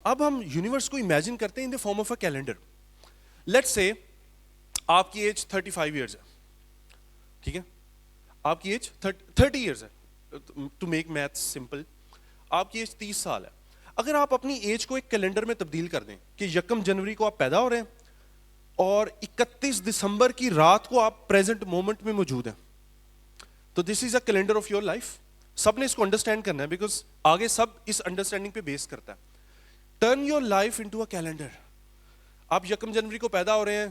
اب ہم یونیورس کو امیجن کرتے ہیں in the form of a calendar. Let's سے آپ کی ایج 35 ایئرز ہے, ٹھیک ہے, آپ کی ایج 30 ایئرز ہے, ٹو میک میتھ سمپل, آپ کی ایج 30 سال ہے. اگر آپ اپنی ایج کو ایک کیلنڈر میں تبدیل کر دیں کہ 1 جنوری کو آپ پیدا ہو رہے ہیں اور 31 دسمبر کی رات کو آپ پریزنٹ مومنٹ میں موجود ہیں, تو دس از a calendar of your life. سب نے اس کو انڈرسٹینڈ کرنا ہے بیکاز آگے سب اس انڈرسٹینڈنگ پہ بیس کرتا ہے. Turn your life into a calendar. آپ 1 جنوری کو پیدا ہو رہے ہیں,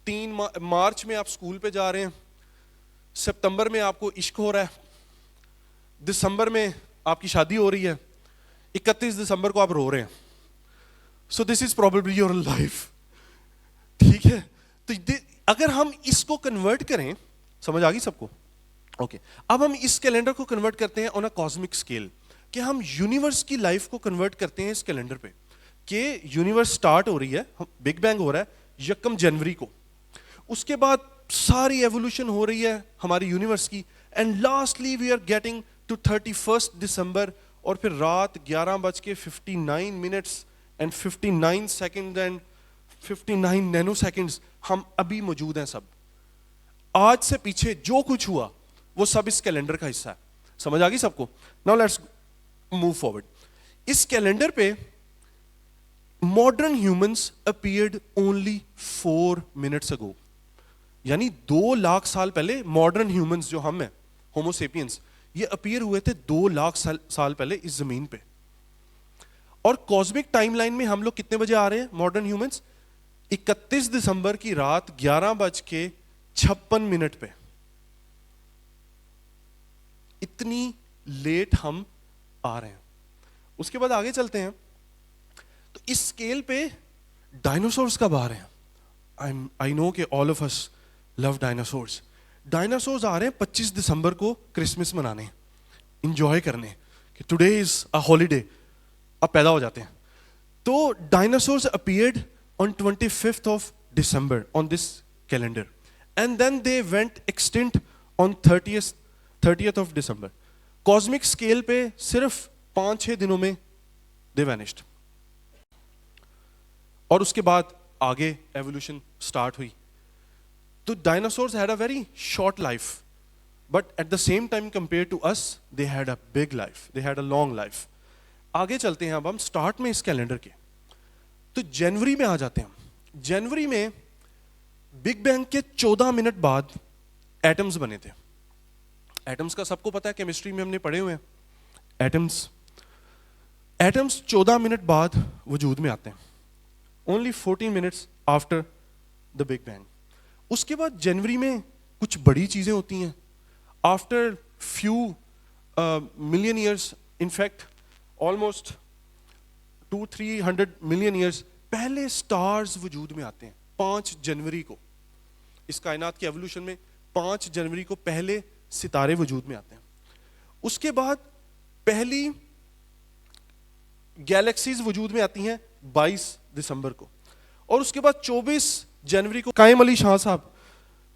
3 مارچ میں آپ اسکول پہ جا رہے ہیں, سپتمبر میں آپ کو عشق ہو رہا ہے, دسمبر میں آپ کی شادی ہو رہی ہے, 31 دسمبر کو آپ رو رہے ہیں. سو دس از پروبیبلی یور لائف, ٹھیک ہے. تو اگر ہم اس کو کنورٹ کریں, سمجھ آ گئی سب کو؟ اوکے. اب ہم اس کیلنڈر کو کنورٹ کرتے ہیں آن اے کاسمک اسکیل, کہ ہم یونیورس کی لائف کو کنورٹ کرتے ہیں اس کیلنڈر پہ, کہ یونیورس سٹارٹ ہو رہی ہے, بگ بینگ ہو رہا ہے 1 جنوری کو, اس کے بعد ساری ایوولوشن ہو رہی ہے ہماری یونیورس کی, and lastly we are getting to 31 December, اور پھر رات 11:59 and 59 second and 59 nano seconds ہم ابھی موجود ہیں. سب آج سے پیچھے جو کچھ ہوا وہ سب اس کیلنڈر کا حصہ ہے. سمجھ آ گئی سب کو؟ Now let's move forward. اس کیلنڈر پہ modern humans appeared only 4 minutes ago, یعنی 2 لاکھ سال پہلے ماڈرن ہیومنس جو ہم ہیں, ہومو سیپینس, یہ اپیئر ہوئے تھے 2 لاکھ سال پہلے اس زمین پہ. اور کاسمک ٹائم لائن میں ہم لوگ کتنے بجے آ رہے ہیں ماڈرن ہیومنس؟ 31 دسمبر کی رات 11:56 پہ. اتنی لیٹ ہم آ رہے ہیں. اس کے بعد آگے چلتے ہیں تو اس اسکیل پہ ڈائناسورس کب آ رہے ہیں؟ آئی نو کہ all of us love dinosaurs. Dinosaurs آ رہے ہیں 25 دسمبر کو کرسمس منانے, انجوائے کرنے, کہ ٹوڈے از اے ہالیڈے, اب پیدا ہو جاتے ہیں. تو dinosaurs appeared on 25th of December on this calendar, and then they went extinct on 30th of December. Cosmic scale پہ صرف 5-6 دنوں میں they vanished. اور اس کے بعد آگے ایوولوشن سٹارٹ ہوئی. تو dinosaurs had a very short life, but at the same time compared to us they had a big life, they had a long life. آگے چلتے ہیں اب ہم سٹارٹ میں اس کیلنڈر کے, تو جنوری میں آ جاتے ہیں. جنوری میں بگ بینگ کے 14 منٹ بعد ایٹمز بنے تھے. ایٹمز کا سب کو پتا ہے, کیمسٹری میں ہم نے پڑھے ہوئے ہیں. ایٹمز 14 منٹ بعد وجود میں آتے ہیں, only 14 minutes after the big bang. اس کے بعد جنوری میں کچھ بڑی چیزیں ہوتی ہیں. After few million years, in fact almost 200-300 million years پہلے سٹارز وجود میں آتے ہیں 5 جنوری کو. اس کائنات کی ایوولوشن میں 5 جنوری کو پہلے ستارے وجود میں آتے ہیں. اس کے بعد پہلی گیلیکسیز وجود میں آتی ہیں 22 دسمبر کو, اور اس کے بعد 24 جنوری کو قائم علی شاہ صاحب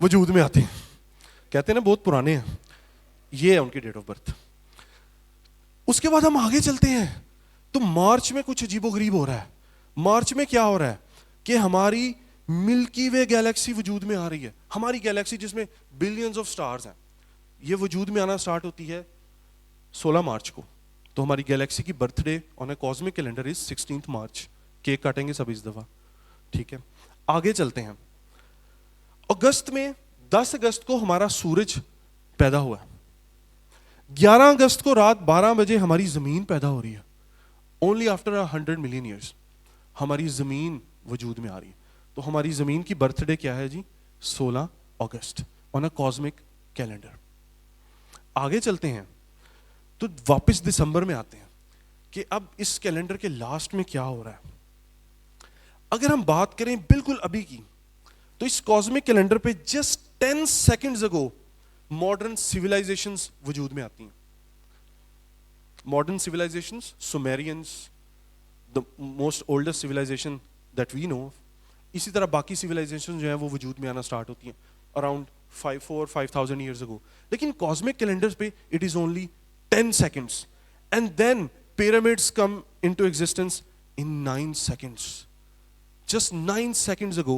وجود میں آتے ہیں. کہتے ہیں نا بہت پرانے ہیں, یہ ہے ان کی ڈیٹ آف برتھ. اس کے بعد ہم آگے چلتے ہیں تو مارچ میں کچھ عجیب و غریب ہو رہا ہے. مارچ میں کیا ہو رہا ہے کہ ہماری ملکی وے گیلیکسی وجود میں آ رہی ہے. ہماری گیلیکسی جس میں بلینز آف سٹارز ہیں, یہ وجود میں آنا سٹارٹ ہوتی ہے 16 مارچ کو. تو ہماری گیلیکسی کی birth day on a cosmic calendar is 16 March. Cake کاٹیں گے سب اس دفعہ, ٹھیک ہے. آگے چلتے ہیں. اگست میں 10 اگست کو ہمارا سورج پیدا ہوا ہے. 11 اگست کو رات 12 بجے ہماری زمین پیدا ہو رہی ہے. اونلی آفٹر 100 ملین ایئرس ہماری زمین وجود میں آ رہی ہے. تو ہماری زمین کی برتھ ڈے کیا ہے جی؟ 16 اگست آن اے کاسمک کیلنڈر. آگے چلتے ہیں تو واپس دسمبر میں آتے ہیں کہ اب اس کیلنڈر کے لاسٹ میں کیا ہو رہا ہے. اگر ہم بات کریں بالکل ابھی کی, تو اس کاسمک کیلنڈر پہ just 10 seconds ago modern civilizations وجود میں آتی ہیں. Modern civilizations, Sumerians, the most oldest civilization that we know. اسی طرح باقی سیولائزیشن جو ہیں وہ وجود میں آنا سٹارٹ ہوتی ہیں اراؤنڈ 5,000 years ago. لیکن کاسمک کیلنڈر پہ it is only 10 seconds, and then pyramids come into existence in 9 seconds. Just 9 seconds ago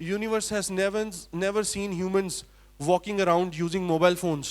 Universe has never seen humans walking around using mobile phones.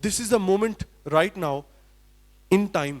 This is the moment right now in time.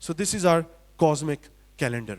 So this is our cosmic calendar.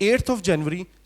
8th of January,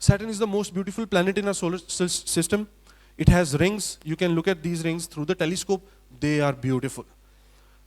Saturn is the most beautiful planet in our solar system. It has rings. You can look at these rings through the telescope. They are beautiful.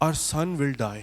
Our sun will die.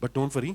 But don't worry,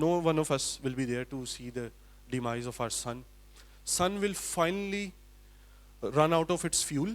No one of us will be there to see the demise of our sun. Sun will finally run out of its fuel.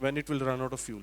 when it will run out of fuel.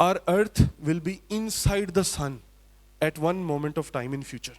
Our earth will be inside the sun at one moment of time in future.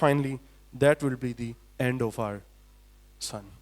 finally that will be the end of our sun.